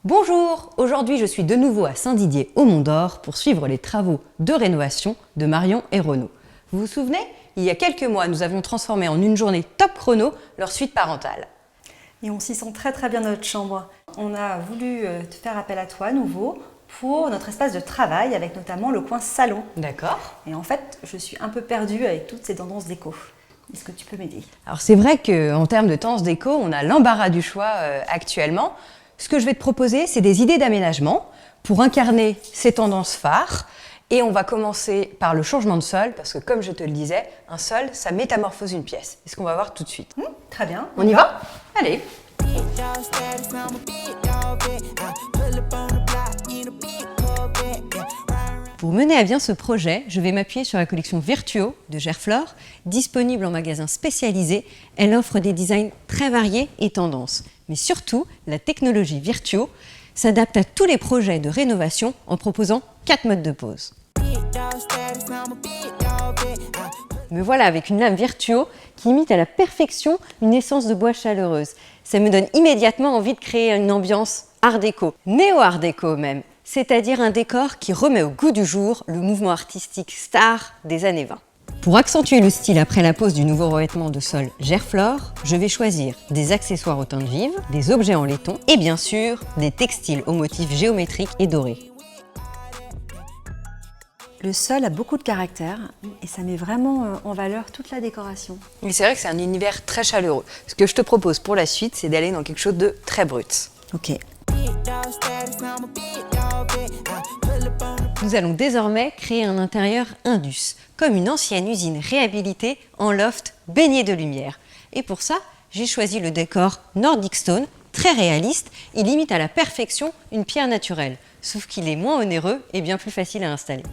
Bonjour, aujourd'hui je suis de nouveau à Saint-Didier au Mont-d'Or pour suivre les travaux de rénovation de Marion et Renaud. Vous vous souvenez, il y a quelques mois, nous avons transformé en une journée top chrono leur suite parentale. Et on s'y sent très bien dans notre chambre. On a voulu te faire appel à toi à nouveau pour notre espace de travail avec notamment le coin salon. D'accord. Et en fait, je suis un peu perdue avec toutes ces tendances déco. Est-ce que tu peux m'aider? Alors c'est vrai qu'en termes de tendances déco, on a l'embarras du choix actuellement. Ce que je vais te proposer, c'est des idées d'aménagement pour incarner ces tendances phares. Et on va commencer par le changement de sol, parce que comme je te le disais, un sol, ça métamorphose une pièce. C'est ce qu'on va voir tout de suite. Très bien. On y va? Allez. Pour mener à bien ce projet, je vais m'appuyer sur la collection Virtuo de Gerflor. Disponible en magasin spécialisé, elle offre des designs très variés et tendances. Mais surtout, la technologie Virtuo s'adapte à tous les projets de rénovation en proposant 4 modes de pose. Me voilà avec une lame Virtuo qui imite à la perfection une essence de bois chaleureuse. Ça me donne immédiatement envie de créer une ambiance art déco, néo-art déco même, c'est-à-dire un décor qui remet au goût du jour le mouvement artistique star des années 20. Pour accentuer le style après la pose du nouveau revêtement de sol Gerflor, je vais choisir des accessoires aux teintes vives, des objets en laiton et bien sûr des textiles aux motifs géométriques et dorés. Le sol a beaucoup de caractère et ça met vraiment en valeur toute la décoration. Et c'est vrai que c'est un univers très chaleureux. Ce que je te propose pour la suite, c'est d'aller dans quelque chose de très brut. Ok. Nous allons désormais créer un intérieur Indus, comme une ancienne usine réhabilitée en loft baigné de lumière. Et pour ça, j'ai choisi le décor Nordic Stone, très réaliste. Il imite à la perfection une pierre naturelle, sauf qu'il est moins onéreux et bien plus facile à installer.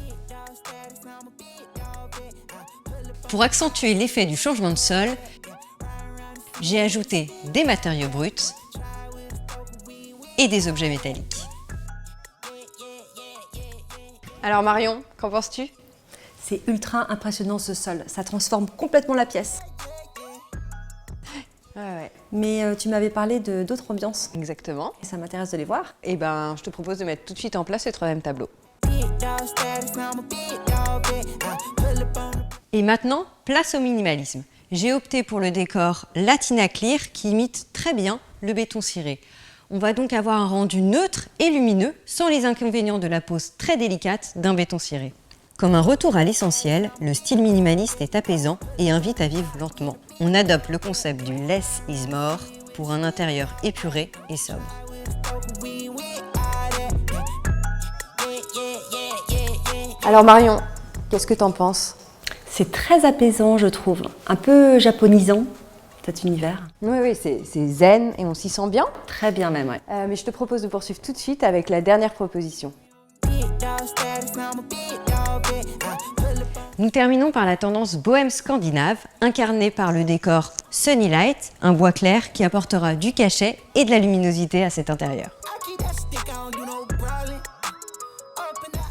Pour accentuer l'effet du changement de sol, j'ai ajouté des matériaux bruts et des objets métalliques. Alors Marion, qu'en penses-tu? C'est ultra impressionnant ce sol, ça transforme complètement la pièce. Ouais. Mais tu m'avais parlé d'autres ambiances. Exactement. Et ça m'intéresse de les voir. Et ben, je te propose de mettre tout de suite en place le troisième tableau. Et maintenant, place au minimalisme. J'ai opté pour le décor Latina Clear qui imite très bien le béton ciré. On va donc avoir un rendu neutre et lumineux sans les inconvénients de la pose très délicate d'un béton ciré. Comme un retour à l'essentiel, le style minimaliste est apaisant et invite à vivre lentement. On adopte le concept du less is more pour un intérieur épuré et sobre. Alors Marion, qu'est-ce que t'en penses? C'est très apaisant, je trouve. Un peu japonisant, cet univers. Oui, c'est zen et on s'y sent bien. Très bien même, ouais. Mais je te propose de poursuivre tout de suite avec la dernière proposition. Nous terminons par la tendance bohème scandinave, incarnée par le décor Sunny Light, un bois clair qui apportera du cachet et de la luminosité à cet intérieur.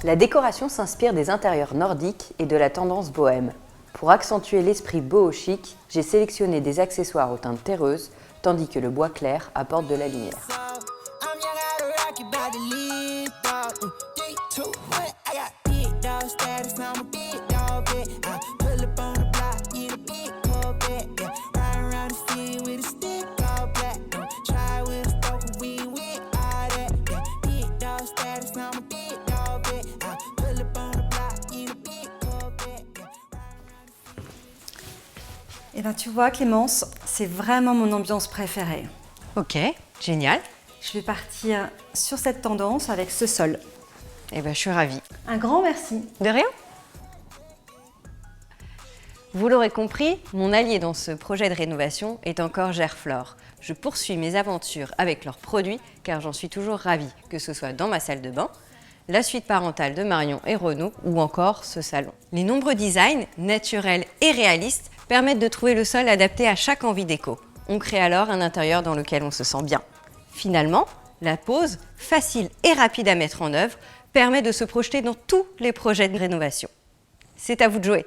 La décoration s'inspire des intérieurs nordiques et de la tendance bohème. Pour accentuer l'esprit boho-chic, j'ai sélectionné des accessoires aux teintes terreuses, tandis que le bois clair apporte de la lumière. Et ben tu vois Clémence, c'est vraiment mon ambiance préférée. Ok, génial. Je vais partir sur cette tendance avec ce sol. Eh ben, je suis ravie. Un grand merci. De rien. Vous l'aurez compris, mon allié dans ce projet de rénovation est encore Gerflor. Je poursuis mes aventures avec leurs produits car j'en suis toujours ravie, que ce soit dans ma salle de bain, la suite parentale de Marion et Renaud ou encore ce salon. Les nombreux designs, naturels et réalistes, permettent de trouver le sol adapté à chaque envie déco. On crée alors un intérieur dans lequel on se sent bien. Finalement, la pose, facile et rapide à mettre en œuvre, permet de se projeter dans tous les projets de rénovation. C'est à vous de jouer.